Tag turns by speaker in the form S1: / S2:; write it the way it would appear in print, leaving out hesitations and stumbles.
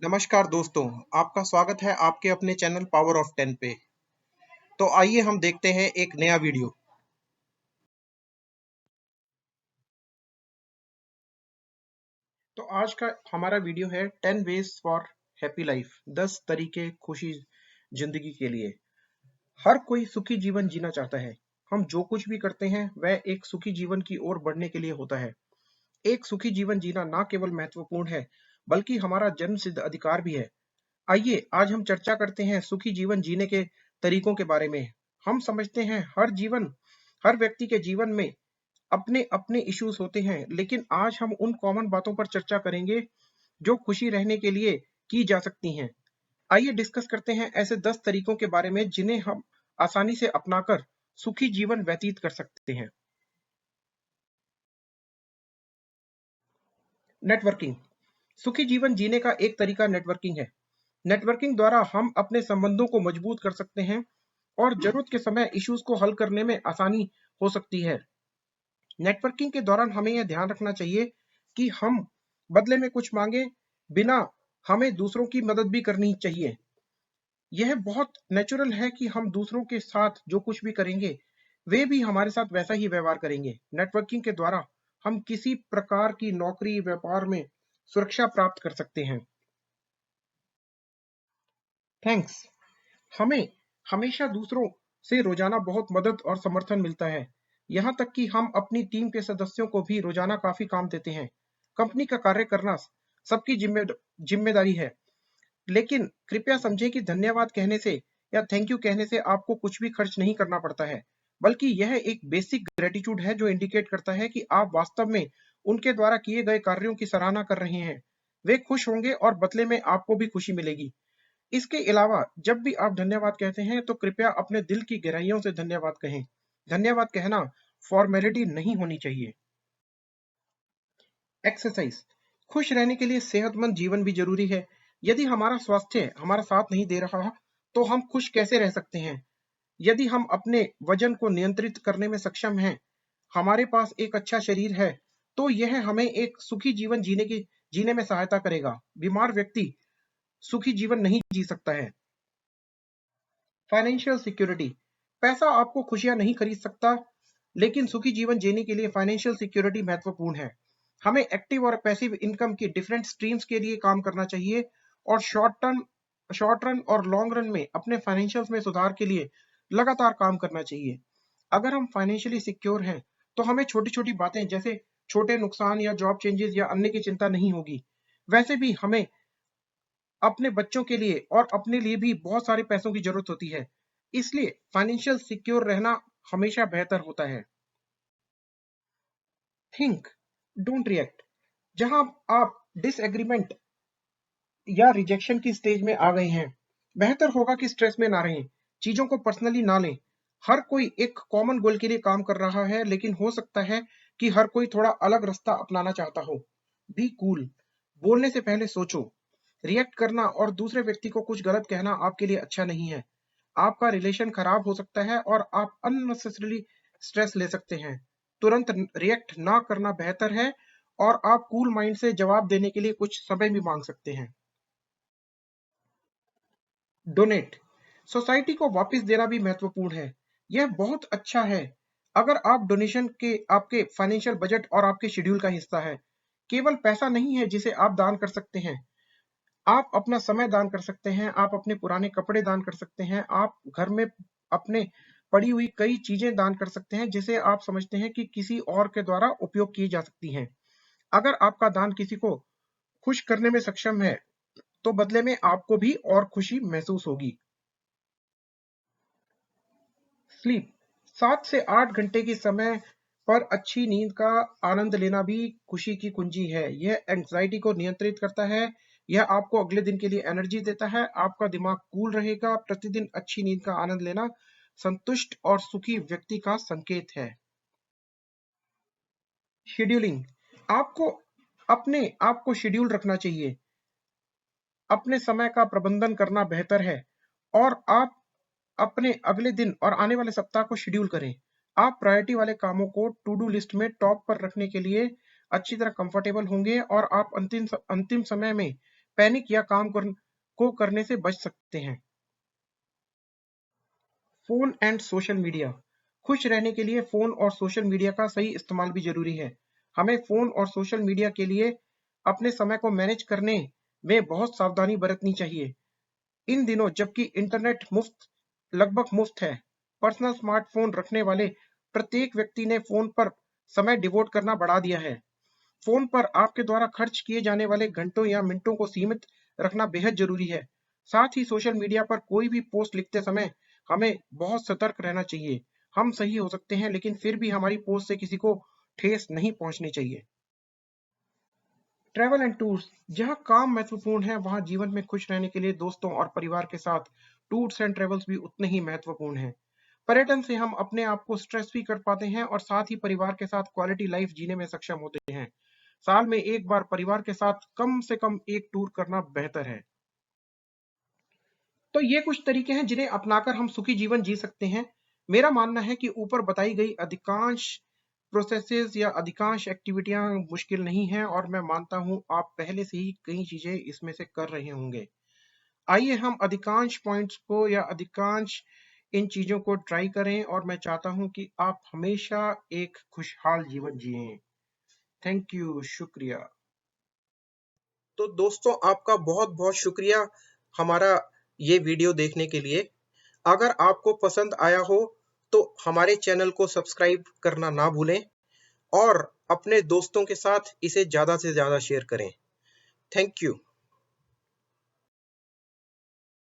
S1: नमस्कार दोस्तों, आपका स्वागत है आपके अपने चैनल पावर ऑफ 10 पे। तो आइए हम देखते हैं एक नया वीडियो। तो आज का हमारा वीडियो है 10 वेज फॉर हैप्पी लाइफ, 10 तरीके खुशी जिंदगी के लिए। हर कोई सुखी जीवन जीना चाहता है। हम जो कुछ भी करते हैं वह एक सुखी जीवन की ओर बढ़ने के लिए होता है। एक सुखी जीवन जीना ना केवल महत्वपूर्ण है, बल्कि हमारा जन्म सिद्ध अधिकार भी है। आइए आज हम चर्चा करते हैं सुखी जीवन जीने के तरीकों के बारे में। हम समझते हैं हर व्यक्ति के जीवन में अपने अपने इश्यूज होते हैं, लेकिन आज हम उन कॉमन बातों पर चर्चा करेंगे जो खुशी रहने के लिए की जा सकती हैं। आइए डिस्कस करते हैं ऐसे 10 तरीकों के बारे में जिन्हें हम आसानी से अपनाकर सुखी जीवन व्यतीत कर सकते हैं। नेटवर्किंग। सुखी जीवन जीने का एक तरीका नेटवर्किंग है। नेटवर्किंग द्वारा हम अपने संबंधों को मजबूत कर सकते हैं और जरूरत के समय इश्यूज को हल करने में आसानी हो सकती है। नेटवर्किंग के दौरान हमें यह ध्यान रखना चाहिए कि हम बदले में कुछ मांगे बिना, हमें दूसरों की मदद भी करनी चाहिए। यह बहुत नेचुरल है कि हम दूसरों के साथ जो कुछ भी करेंगे वे भी हमारे साथ वैसा ही व्यवहार करेंगे। नेटवर्किंग के द्वारा हम किसी प्रकार की नौकरी व्यापार में सुरक्षा प्राप्त कर सकते हैं। थैंक्स। हमें हमेशा दूसरों से रोजाना बहुत मदद और समर्थन मिलता है। यहाँ तक कि हम अपनी टीम के सदस्यों को भी रोजाना काफी काम देते हैं। कंपनी का कार्य करना सबकी जिम्मेदारी है, लेकिन कृपया समझें कि धन्यवाद कहने से या थैंक यू कहने से आपको कुछ भी खर्च नहीं करना पड़ता है, बल्कि यह एक बेसिक ग्रेटिट्यूड है जो इंडिकेट करता है कि आप वास्तव में उनके द्वारा किए गए कार्यों की सराहना कर रहे हैं। वे खुश होंगे और बदले में आपको भी खुशी मिलेगी। इसके अलावा जब भी आप धन्यवाद कहते हैं तो कृपया अपने दिल की गहराइयों से धन्यवाद कहें। धन्यवाद कहना फॉर्मेलिटी नहीं होनी चाहिए। एक्सरसाइज। खुश रहने के लिए सेहतमंद जीवन भी जरूरी है। यदि हमारा स्वास्थ्य हमारा साथ नहीं दे रहा तो हम खुश कैसे रह सकते हैं? यदि हम अपने वजन को नियंत्रित करने में सक्षम हैं, हमारे पास एक अच्छा शरीर है, तो यह हमें एक सुखी जीवन जीने में सहायता करेगा। बीमार व्यक्ति सुखी जीवन नहीं जी सकता है। Financial security. पैसा आपको खुशियां नहीं खरीद सकता, लेकिन सुखी जीवन जीने के लिए फाइनेंशियल सिक्योरिटी महत्वपूर्ण है। हमें एक्टिव और पैसिव इनकम की डिफरेंट स्ट्रीम्स के लिए काम करना चाहिए और शॉर्ट रन और लॉन्ग रन में अपने फाइनेंशियल्स में सुधार के लिए लगातार काम करना चाहिए। अगर हम फाइनेंशियली सिक्योर हैं, तो हमें छोटी छोटी बातें जैसे छोटे नुकसान या जॉब चेंजेस या अन्य की चिंता नहीं होगी। वैसे भी हमें अपने बच्चों के लिए और अपने लिए भी बहुत सारे पैसों की जरूरत होती है, इसलिए फाइनेंशियल सिक्योर रहना हमेशा बेहतर होता है। Think, don't react. जहां आप डिसएग्रीमेंट या रिजेक्शन की स्टेज में आ गए हैं, बेहतर होगा कि स्ट्रेस में ना रहें। चीजों को पर्सनली ना लें। हर कोई एक कॉमन गोल के लिए काम कर रहा है, लेकिन हो सकता है कि हर कोई थोड़ा अलग रास्ता अपनाना चाहता हो। Be cool. बोलने से पहले सोचो। रिएक्ट करना और दूसरे व्यक्ति को कुछ गलत कहना आपके लिए अच्छा नहीं है। आपका रिलेशन खराब हो सकता है और आप अननेसेसरीली स्ट्रेस ले सकते हैं। तुरंत रिएक्ट ना करना बेहतर है और आप कूल माइंड से जवाब देने के लिए कुछ समय भी मांग सकते हैं। डोनेट। सोसाइटी को वापस देना भी महत्वपूर्ण है। यह बहुत अच्छा है अगर आप डोनेशन के आपके फाइनेंशियल बजट और आपके शेड्यूल का हिस्सा है। केवल पैसा नहीं है जिसे आप दान कर सकते हैं। आप अपना समय दान कर सकते हैं, आप अपने पुराने कपड़े दान कर सकते हैं, आप घर में अपने पड़ी हुई कई चीजें दान कर सकते हैं जिसे आप समझते हैं कि किसी और के द्वारा उपयोग की जा सकती हैं। अगर आपका दान किसी को खुश करने में सक्षम है, तो बदले में आपको भी और खुशी महसूस होगी। स्लीप। 7 से 8 घंटे के समय पर अच्छी नींद का आनंद लेना भी खुशी की कुंजी है। यह एंग्जायटी को नियंत्रित करता है। यह आपको अगले दिन के लिए एनर्जी देता है। आपका दिमाग कूल रहेगा। प्रतिदिन अच्छी नींद का आनंद लेना संतुष्ट और सुखी व्यक्ति का संकेत है। शेड्यूलिंग। आपको अपने आप को शेड्यूल रखना चाहिए। अपने समय का प्रबंधन करना बेहतर है और आप अपने अगले दिन और आने वाले सप्ताह को शेड्यूल करें। आप प्रायोरिटी वाले कामों को टू डू लिस्ट में टॉप पर रखने के लिए अच्छी तरह कंफर्टेबल होंगे और आप अंतिम समय में पैनिक या को करने से बच सकते हैं। Phone and social media. खुश रहने के लिए फोन और सोशल मीडिया का सही इस्तेमाल भी जरूरी है। हमें फोन और सोशल मीडिया के लिए अपने समय को मैनेज करने में बहुत सावधानी बरतनी चाहिए। इन दिनों जबकि इंटरनेट लगभग मुफ्त है, पर्सनल स्मार्टफोन रखने वाले प्रत्येक व्यक्ति ने फोन पर समय डिवोट करना बढ़ा दिया है। फोन पर आपके द्वारा खर्च किए जाने वाले घंटों या मिनटों को सीमित रखना बेहद जरूरी है। साथ ही सोशल मीडिया पर कोई भी पोस्ट लिखते समय हमें बहुत सतर्क रहना चाहिए। हम सही हो सकते हैं, लेकिन फिर भी हमारी पोस्ट से किसी को ठेस नहीं पहुंचनी चाहिए। Travel and tours. जहां काम महत्वपूर्ण है, वहां जीवन में खुश रहने के लिए दोस्तों और परिवार के साथ टूर्स एंड ट्रेवल्स भी उतने ही महत्वपूर्ण हैं। पर्यटन से हम अपने आप को स्ट्रेस फ्री कर पाते हैं और साथ ही परिवार के साथ क्वालिटी लाइफ जीने में सक्षम होते हैं। साल में एक बार परिवार के साथ कम से कम एक टूर करना बेहतर है। तो ये कुछ तरीके हैं जिन्हें अपनाकर हम सुखी जीवन जी सकते हैं। मेरा मानना है कि ऊपर बताई गई अधिकांश प्रोसेसेस या अधिकांश एक्टिविटियां मुश्किल नहीं हैं, और मैं मानता हूं आप पहले से ही कई चीजें इसमें से कर रहे होंगे। आइए हम अधिकांश पॉइंट्स को या अधिकांश इन चीजों को ट्राई करें, और मैं चाहता हूं कि आप हमेशा एक खुशहाल जीवन जिएं। थैंक यू, शुक्रिया। तो दोस्तों, आपका बहुत बहुत शुक्रिया हमारा ये वीडियो देखने के लिए। अगर आपको पसंद आया हो तो हमारे चैनल को सब्सक्राइब करना ना भूलें और अपने दोस्तों के साथ इसे ज़्यादा से ज़्यादा शेयर करें। Thank you.